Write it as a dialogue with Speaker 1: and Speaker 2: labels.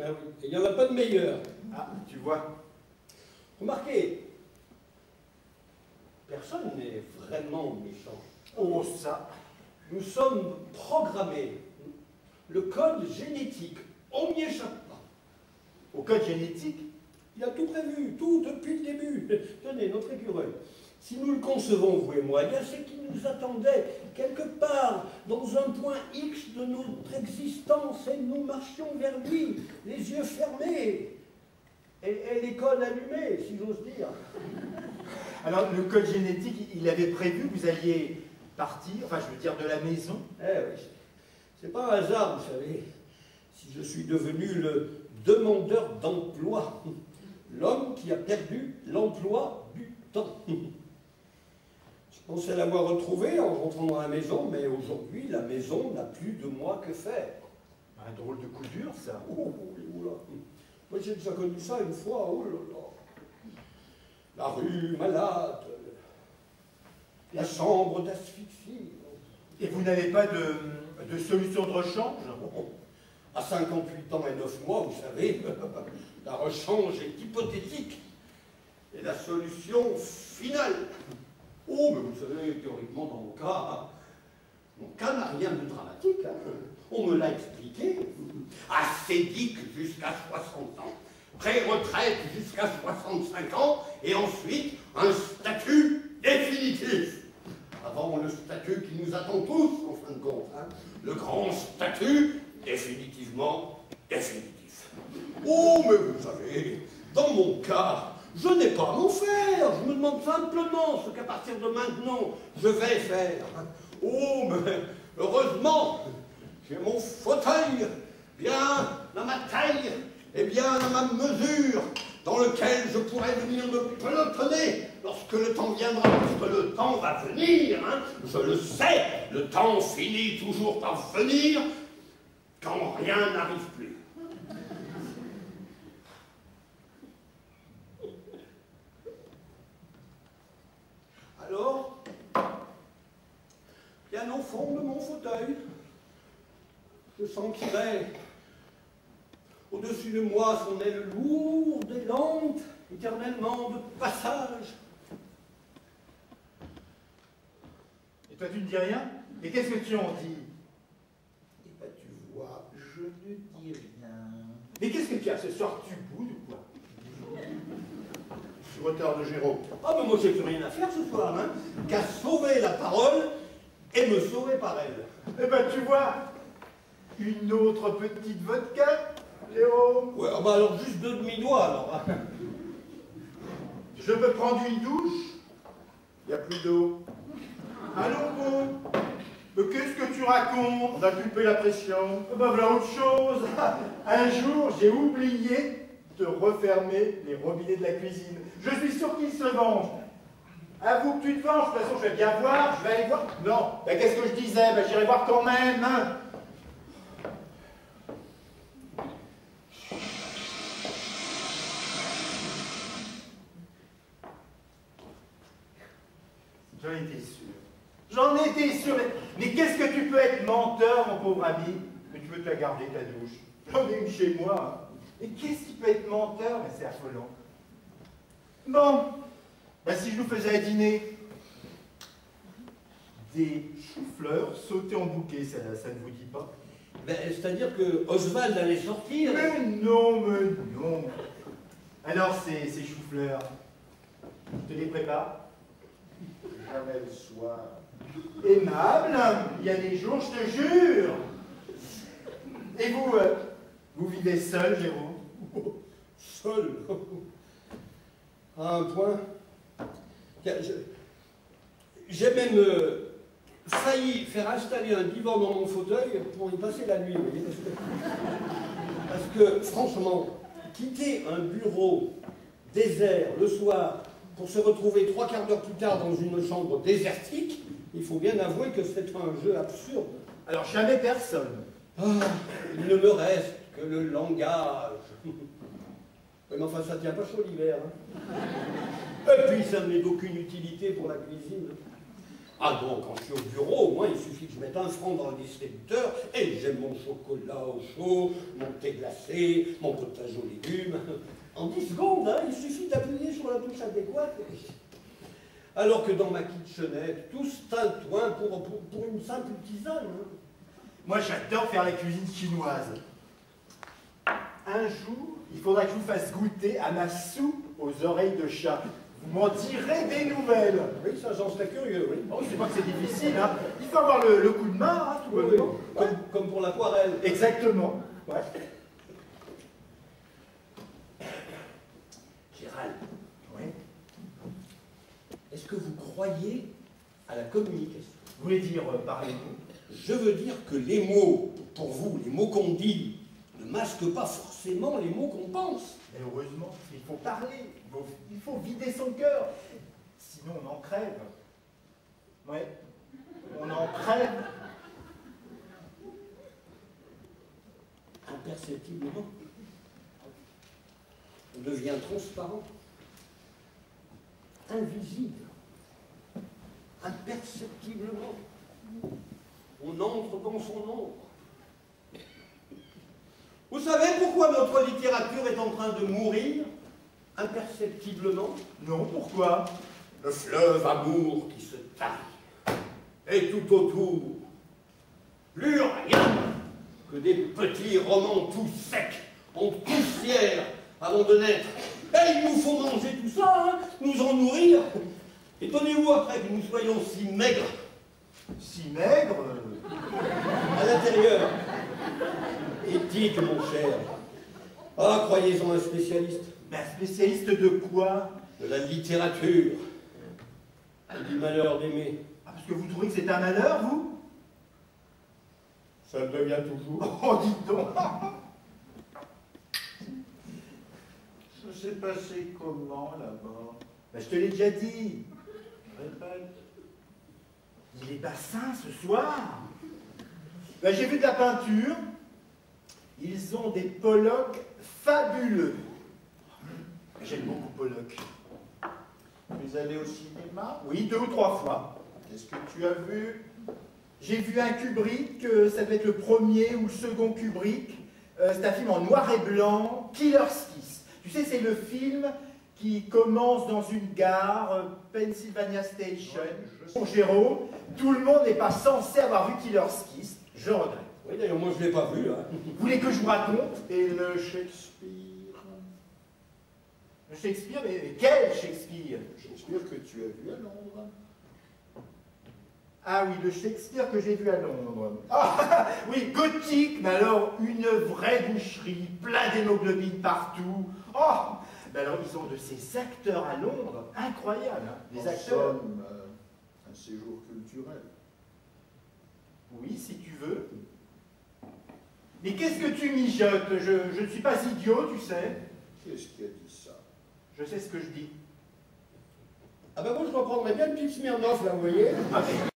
Speaker 1: Ah oui. Et il n'y en a pas de meilleur.
Speaker 2: Ah, tu vois.
Speaker 1: Remarquez, personne n'est vraiment méchant.
Speaker 2: Oh, ça.
Speaker 1: Nous sommes programmés. Le code génétique, on n'y échappe pas.
Speaker 2: Au code génétique?
Speaker 1: Il a tout prévu, tout depuis le début. Tenez, notre écureuil. Si nous le concevons, vous et moi, eh bien c'est qu'il nous attendait quelque part, dans un point X de notre existence, et nous marchions vers lui, les yeux fermés, et l'école allumée, si j'ose dire.
Speaker 2: Alors, le code génétique, il avait prévu que vous alliez partir, enfin, je veux dire, de la maison?
Speaker 1: Eh oui, c'est pas un hasard, vous savez, si je suis devenu le demandeur d'emploi, l'homme qui a perdu l'emploi du temps. Je pensais l'avoir retrouvé en rentrant dans la maison, mais aujourd'hui, la maison n'a plus de moi que faire.
Speaker 2: Un drôle de coup dur, ça.
Speaker 1: Oh, oula. Moi, j'ai déjà connu ça une fois, oh là là. La rue malade, la chambre d'asphyxie.
Speaker 2: Et vous n'avez pas de solution de rechange?
Speaker 1: À 58 ans et 9 mois, vous savez, la rechange est hypothétique. Et la solution finale. Oh, mais vous savez, théoriquement, dans mon cas n'a rien de dramatique. Hein. On me l'a expliqué. Ascédique jusqu'à 60 ans, pré-retraite jusqu'à 65 ans, et ensuite un statut définitif. Avant le statut qui nous attend tous, en fin de compte. Hein. Le grand statut, définitivement définitif. Oh, mais vous savez, dans mon cas, je n'ai pas à m'en faire. Je me demande simplement ce qu'à partir de maintenant, je vais faire. Oh, mais heureusement, j'ai mon fauteuil bien à ma taille et bien à ma mesure, dans lequel je pourrais venir me pelotonner lorsque le temps viendra, parce que le temps va venir, hein. Je le sais, le temps finit toujours par venir quand rien n'arrive plus. Alors, bien au fond de mon fauteuil, je sens qu'il est au-dessus de moi son aile lourde et lente, éternellement de passage.
Speaker 2: Et toi, tu ne dis rien? Et qu'est-ce que tu en dis?
Speaker 1: Eh ben, tu vois, je ne dis rien.
Speaker 2: Mais qu'est-ce que tu as ce soir? Tu boudes ou quoi? Sur retard de Géraud.
Speaker 1: Ah, mais moi, j'ai plus rien à faire ce soir, hein, qu'à sauver la parole et me sauver par elle.
Speaker 2: Eh ben, tu vois, une autre petite vodka, Jérôme?
Speaker 1: Ouais, ah bah alors juste 2 demi-doigts, alors. Hein.
Speaker 2: Je peux prendre une douche? Il n'y a plus d'eau. Allons bon. Mais qu'est-ce que tu racontes? On a culpé la pression. Ben voilà autre chose. Un jour, j'ai oublié de refermer les robinets de la cuisine. Je suis sûr qu'il se venge. Avoue que tu te venges. De toute façon, je vais bien voir. Je vais aller voir. Non. Ben qu'est-ce que je disais? Ben j'irai voir quand même. Hein. J'en étais sûr. J'en étais sûr. Mais qu'est-ce que tu peux être menteur, mon pauvre ami? Mais tu veux te la garder, ta douche. J'en ai une chez moi. Et qu'est-ce qui peut être menteur? Mais c'est affolant. Bon. Ben, si je nous faisais à dîner des choux-fleurs sautés en bouquet, ça ne vous dit pas?
Speaker 1: Ben, c'est-à-dire que Oswald allait sortir.
Speaker 2: Mais non, mais non. Alors, ces choux-fleurs, je te les prépare?
Speaker 3: Jamais le soir.
Speaker 2: Aimable, il y a des jours, je te jure. Et vous, vous vivez seul, Jérôme?
Speaker 1: Seul. À un point. J'ai même failli faire installer un divan dans mon fauteuil pour y passer la nuit. Vous voyez, parce que, franchement, quitter un bureau désert le soir pour se retrouver 3 quarts d'heure plus tard dans une chambre désertique, il faut bien avouer que c'est un jeu absurde.
Speaker 2: Alors, jamais personne.
Speaker 1: Ah, il ne me reste que le langage. Oui, mais enfin, ça tient pas chaud l'hiver. Hein. Et puis, ça n'est d'aucune utilité pour la cuisine. Ah non, quand je suis au bureau, au moins il suffit que je mette 1 franc dans le distributeur et j'ai mon chocolat au chaud, mon thé glacé, mon potage aux légumes. En 10 secondes, hein, il suffit d'appuyer sur la touche adéquate. Alors que dans ma kitchenette, tout ce tintouin pour une simple tisane. Hein.
Speaker 2: Moi, j'adore faire la cuisine chinoise. Un jour, il faudra que je vous fasse goûter à ma soupe aux oreilles de chat. Vous m'en direz des nouvelles.
Speaker 1: Oui, ça j'en serais curieux, oui.
Speaker 2: Oh, c'est pas que c'est difficile, hein. Il faut avoir le coup de main, hein, tout bonnement.
Speaker 1: Comme pour l'aquarelle.
Speaker 2: Exactement. Ouais.
Speaker 1: Gérald,
Speaker 2: Oui.
Speaker 1: est-ce que vous croyez à la communication?
Speaker 2: Vous voulez dire par les mots?
Speaker 1: Je veux dire que les mots, pour vous, les mots qu'on dit, ne masquent pas forcément les mots qu'on pense.
Speaker 2: Mais heureusement, il faut parler. Il faut vider son cœur. Sinon, on en crève. Ouais. On en crève.
Speaker 1: Imperceptiblement. On devient transparent, invisible, imperceptiblement. On entre dans son ombre. Vous savez pourquoi notre littérature est en train de mourir imperceptiblement?
Speaker 2: Non, pourquoi?
Speaker 1: Le fleuve amour qui se taille. Et tout autour, plus rien que des petits romans tout secs, en poussière, avant de naître. Et il nous faut manger tout ça, hein, nous en nourrir. Étonnez-vous après que nous soyons si maigres.
Speaker 2: Si maigre?
Speaker 1: À l'intérieur. Éthique, mon cher. Ah, croyez-en un spécialiste.
Speaker 2: Mais un spécialiste de quoi?
Speaker 1: De la littérature. Et du malheur d'aimer.
Speaker 2: Ah, parce que vous trouvez que c'est un malheur, vous?
Speaker 1: Ça le devient toujours.
Speaker 2: Oh, dites donc.
Speaker 3: Ça s'est passé comment là-bas?
Speaker 2: Ben, je te l'ai déjà dit.
Speaker 3: Répète.
Speaker 2: Il est bassin ce soir. Ben, j'ai vu de la peinture. Ils ont des Pollock fabuleux. J'aime beaucoup Pollock.
Speaker 3: Tu es allé au cinéma?
Speaker 2: Oui, 2 ou 3 fois.
Speaker 3: Qu'est-ce que tu as vu?
Speaker 2: J'ai vu un Kubrick, ça devait être le premier ou le second Kubrick. C'est un film en noir et blanc, Killer's Kiss. Tu sais, c'est le film qui commence dans une gare, Pennsylvania Station.
Speaker 3: Ouais, je sais.
Speaker 2: Bon, Jérôme, tout le monde n'est pas censé avoir vu Killer's Kiss. Je regrette.
Speaker 1: Oui, d'ailleurs, moi, je ne l'ai pas vu. Hein.
Speaker 2: Vous voulez que je vous raconte?
Speaker 3: Et le Shakespeare?
Speaker 2: Le Shakespeare, mais quel Shakespeare?
Speaker 3: Shakespeare que tu as vu à Londres?
Speaker 2: Ah oui, le Shakespeare que j'ai vu à Londres. Ah oui, gothique, mais alors une vraie boucherie, plein d'hémoglobine partout. Oh, mais alors ils ont de ces acteurs à Londres, incroyables, hein, des
Speaker 3: En
Speaker 2: acteurs.
Speaker 3: somme, un séjour culturel.
Speaker 2: Oui, si tu veux. Mais qu'est-ce que tu mijotes? Je ne suis pas idiot, tu sais.
Speaker 3: Qu'est-ce qui a dit ça?
Speaker 2: Je sais ce que je dis.
Speaker 1: Ah ben moi, je reprendrais bien le petit Smirnoff, là, vous voyez.
Speaker 2: Ah, mais